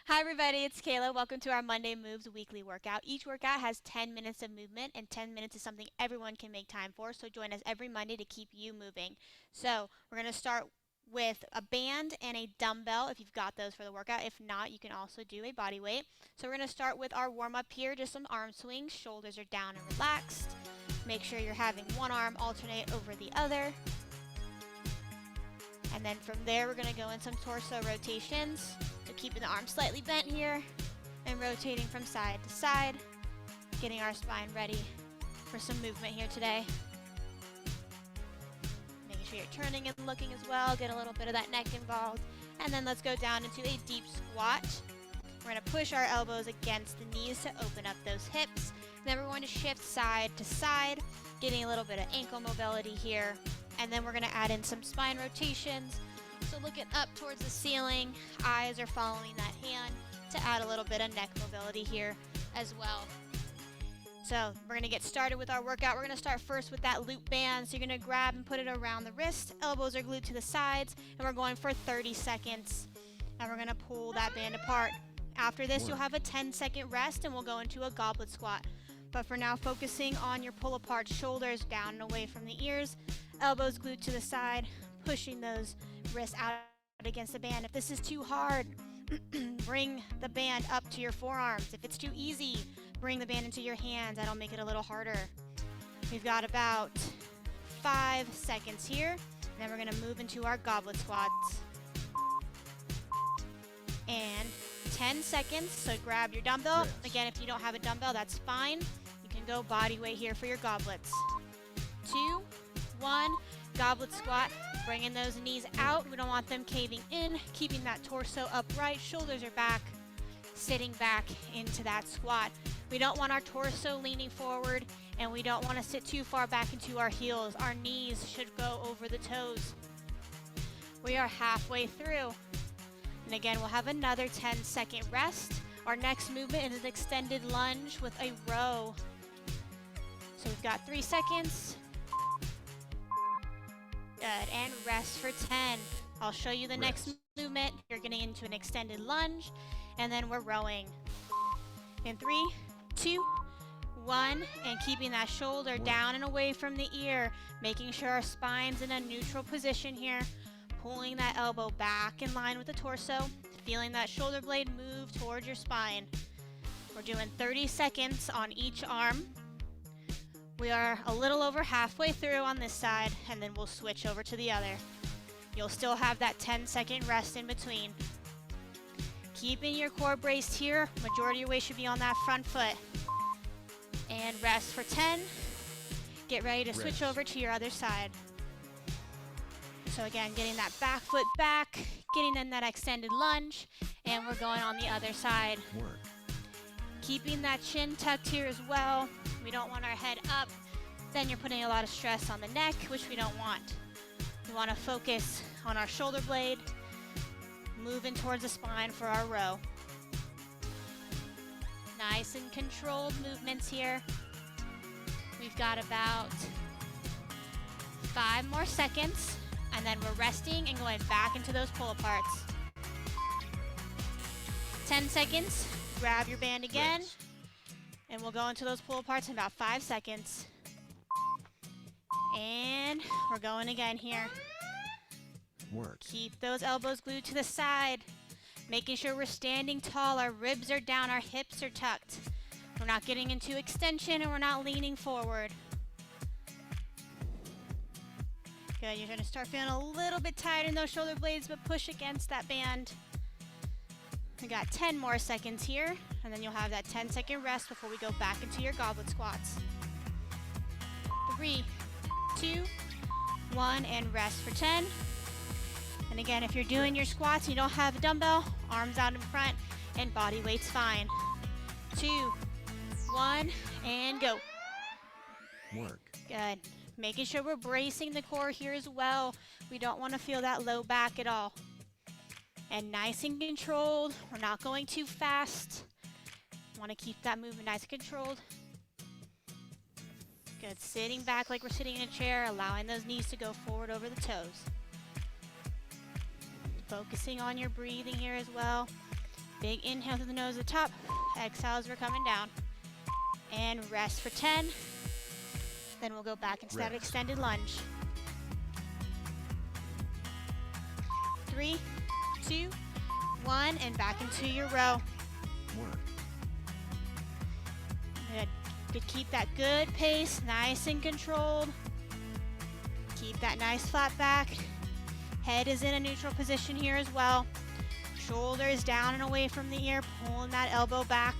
Hi everybody, it's Kayla. Welcome to our Monday Moves weekly workout. Each workout has 10 minutes of movement, and 10 minutes is something everyone can make time for, so join us every Monday to keep you moving. So we're going to start with a band and a dumbbell if you've got those for the workout. If not, you can also do a body weight. So we're going to start with our warm-up here, just some arm swings. Shoulders are down and relaxed. Make sure you're having one arm alternate over the other. And then from there, we're going to go in some torso rotations. So keeping the arm slightly bent here and rotating from side to side, getting our spine ready for some movement here today. Making sure you're turning and looking as well, get a little bit of that neck involved. And then let's go down into a deep squat. We're going to push our elbows against the knees to open up those hips. And then we're going to shift side to side, getting a little bit of ankle mobility here. And then we're going to add in some spine rotations. So looking up towards the ceiling, eyes are following that hand to add a little bit of neck mobility here as well. So we're going to get started with our workout. We're going to start first with that loop band. So you're going to grab and put it around the wrist. Elbows are glued to the sides, and we're going for 30 seconds. And we're going to pull that band apart. After this, you'll have a 10-second rest, and we'll go into a goblet squat. But for now, focusing on your pull apart shoulders down and away from the ears, elbows glued to the side, pushing those wrists out against the band. If this is too hard, bring the band up to your forearms. If it's too easy, bring the band into your hands. That'll make it a little harder. We've got about 5 seconds here, and then we're gonna move into our goblet squats. And 10 seconds, so grab your dumbbell. Again, if you don't have a dumbbell, that's fine. You can go body weight here for your goblets. 2, 1, goblet squat. Bringing those knees out. We don't want them caving in. Keeping that torso upright. Shoulders are back. Sitting back into that squat. We don't want our torso leaning forward, and we don't want to sit too far back into our heels. Our knees should go over the toes. We are halfway through. And again, we'll have another 10-second rest. Our next movement is an extended lunge with a row. So we've got 3 seconds. Good, and rest for 10. I'll show you the next movement. You're getting into an extended lunge, and then we're rowing. In 3, 2, 1, and keeping that shoulder down and away from the ear, making sure our spine's in a neutral position here, pulling that elbow back in line with the torso, feeling that shoulder blade move towards your spine. We're doing 30 seconds on each arm. We are a little over halfway through on this side, and then we'll switch over to the other. You'll still have that 10-second rest in between. Keeping your core braced here. Majority of your weight should be on that front foot. And rest for 10. Get ready to switch over to your other side. So again, getting that back foot back, getting in that extended lunge, and we're going on the other side. Keeping that chin tucked here as well. We don't want our head up. Then you're putting a lot of stress on the neck, which we don't want. We want to focus on our shoulder blade, moving towards the spine for our row. Nice and controlled movements here. We've got about 5 more seconds, and then we're resting and going back into those pull aparts. 10 seconds, grab your band again. And we'll go into those pull aparts in about 5 seconds. And we're going again here. Keep those elbows glued to the side. Making sure we're standing tall. Our ribs are down, our hips are tucked. We're not getting into extension, and we're not leaning forward. Good, you're gonna start feeling a little bit tight in those shoulder blades, but push against that band. We got 10 more seconds here, and then you'll have that 10-second rest before we go back into your goblet squats. 3, 2, 1, and rest for 10. And again, if you're doing your squats and you don't have a dumbbell, arms out in front, and body weight's fine. 2, 1, and go. Good. Making sure we're bracing the core here as well. We don't want to feel that low back at all. And nice and controlled. We're not going too fast. Want to keep that movement nice and controlled. Good. Sitting back like we're sitting in a chair, allowing those knees to go forward over the toes. Focusing on your breathing here as well. Big inhale through the nose at the top. Exhale as we're coming down. And rest for 10. Then we'll go back into that extended lunge. 3, 2, 1, and back into your row. Good. Good. Keep that good pace, nice and controlled. Keep that nice flat back. Head is in a neutral position here as well. Shoulders down and away from the ear, pulling that elbow back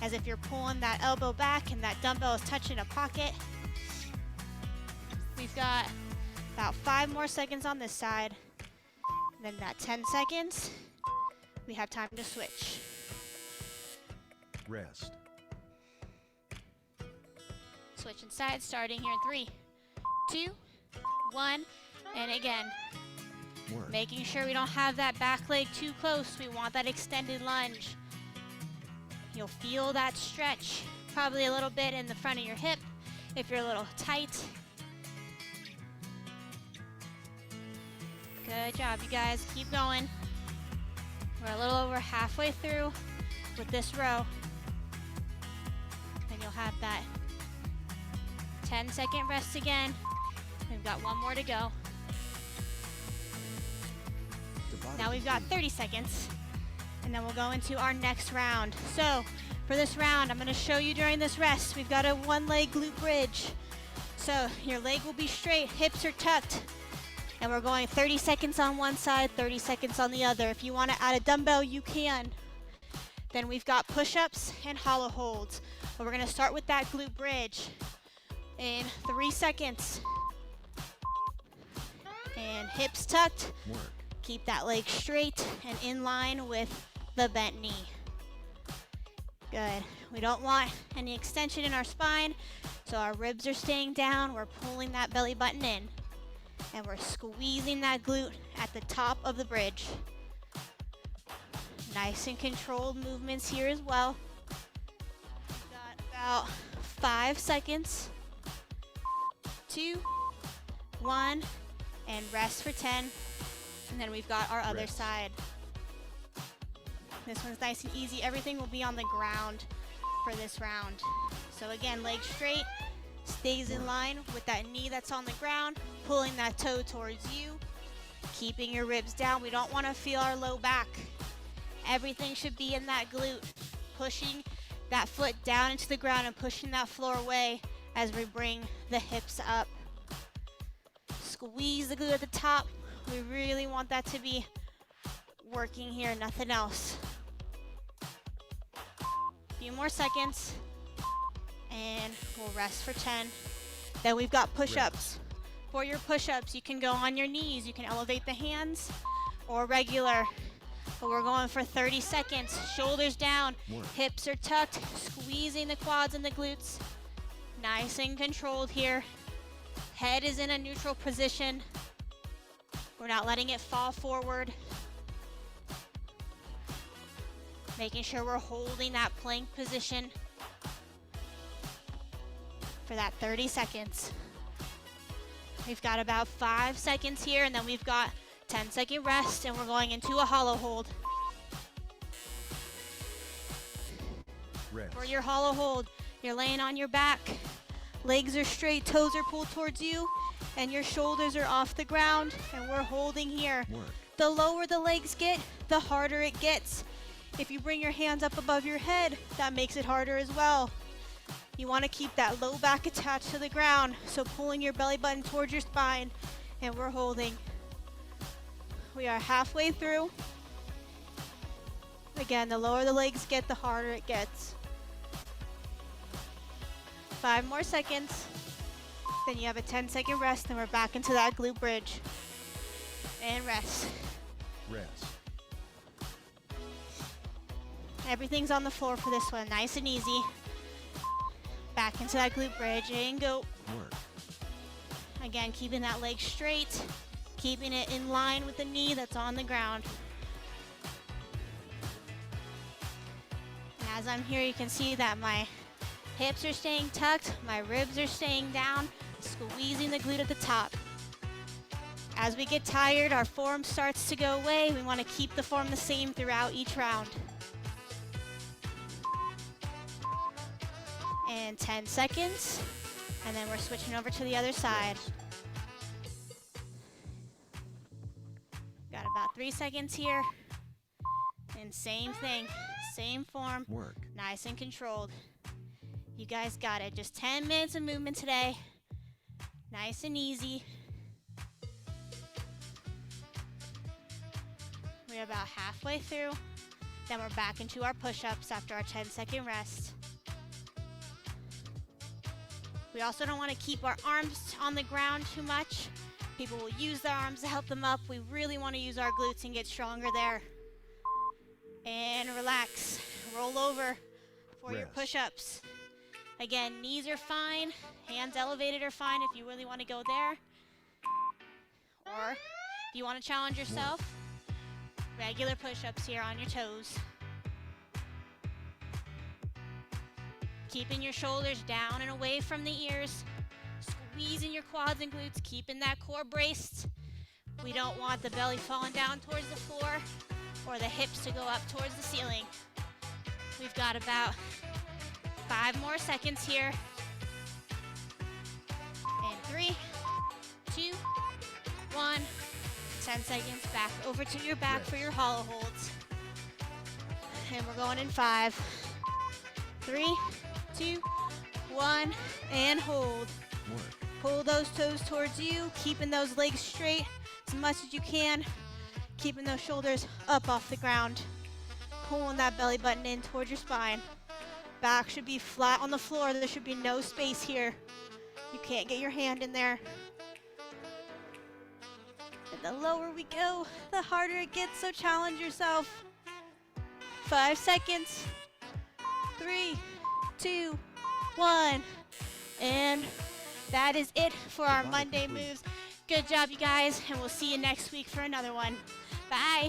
as if you're pulling that elbow back and that dumbbell is touching a pocket. We've got about 5 more seconds on this side. Then that 10 seconds, we have time to switch. Rest. Switching sides, starting here in 3, 2, 1, and again. Making sure we don't have that back leg too close. We want that extended lunge. You'll feel that stretch, probably a little bit in the front of your hip if you're a little tight. Good job, you guys. Keep going. We're a little over halfway through with this row. Then you'll have that 10-second rest again. We've got 1 more to go. Now we've got 30 seconds, and then we'll go into our next round. So for this round, I'm going to show you during this rest, we've got a 1-leg glute bridge. So your leg will be straight, hips are tucked, and we're going 30 seconds on one side, 30 seconds on the other. If you want to add a dumbbell, you can. Then we've got push-ups and hollow holds. But we're going to start with that glute bridge in 3 seconds. And hips tucked. Keep that leg straight and in line with the bent knee. Good. We don't want any extension in our spine, so our ribs are staying down. We're pulling that belly button in, and we're squeezing that glute at the top of the bridge. Nice and controlled movements here as well. We've got about 5 seconds. 2, 1, and rest for 10. And then we've got our other side. This one's nice and easy. Everything will be on the ground for this round. So again, leg straight, stays in line with that knee that's on the ground, pulling that toe towards you, keeping your ribs down. We don't want to feel our low back. Everything should be in that glute, pushing that foot down into the ground and pushing that floor away as we bring the hips up. Squeeze the glute at the top. We really want that to be working here, nothing else. A few more seconds, and we'll rest for 10. Then we've got push-ups. For your push-ups, you can go on your knees. You can elevate the hands or regular. But we're going for 30 seconds. Shoulders down, hips are tucked, squeezing the quads and the glutes. Nice and controlled here. Head is in a neutral position. We're not letting it fall forward. Making sure we're holding that plank position for that 30 seconds. We've got about 5 seconds here, and then we've got 10-second rest, and we're going into a hollow hold. For your hollow hold, you're laying on your back. Legs are straight, toes are pulled towards you, and your shoulders are off the ground, and we're holding here. The lower the legs get, the harder it gets. If you bring your hands up above your head, that makes it harder as well. You want to keep that low back attached to the ground, so pulling your belly button towards your spine, and we're holding. We are halfway through. Again, the lower the legs get, the harder it gets. 5 more seconds. Then you have a 10-second rest, and we're back into that glute bridge. And rest. Everything's on the floor for this one, nice and easy. Back into that glute bridge, and go. Again, keeping that leg straight, keeping it in line with the knee that's on the ground. And as I'm here, you can see that my hips are staying tucked, my ribs are staying down, squeezing the glute at the top. As we get tired, our form starts to go away. We want to keep the form the same throughout each round. and 10 seconds. And then we're switching over to the other side. Got about 3 seconds here. And same thing, same form, nice and controlled. You guys got it. Just 10 minutes of movement today. Nice and easy. We're about halfway through. Then we're back into our push-ups after our 10-second rest. We also don't want to keep our arms on the ground too much. People will use their arms to help them up. We really want to use our glutes and get stronger there. And relax. Roll over for your push-ups. Again, knees are fine. Hands elevated are fine if you really want to go there. Or if you want to challenge yourself, regular push-ups here on your toes. Keeping your shoulders down and away from the ears. Squeezing your quads and glutes, keeping that core braced. We don't want the belly falling down towards the floor or the hips to go up towards the ceiling. We've got about 5 more seconds here. And 3, 2, 1. 10 seconds back over to your back for your hollow holds. And we're going in 5, 3, 2, 1, and hold. Pull those toes towards you, keeping those legs straight as much as you can. Keeping those shoulders up off the ground. Pulling that belly button in towards your spine. Back should be flat on the floor. There should be no space here. You can't get your hand in there. And the lower we go, the harder it gets, so challenge yourself. 5 seconds. 3, 2, 1. And that is it for our Monday moves. Good job, you guys, and we'll see you next week for another one. Bye.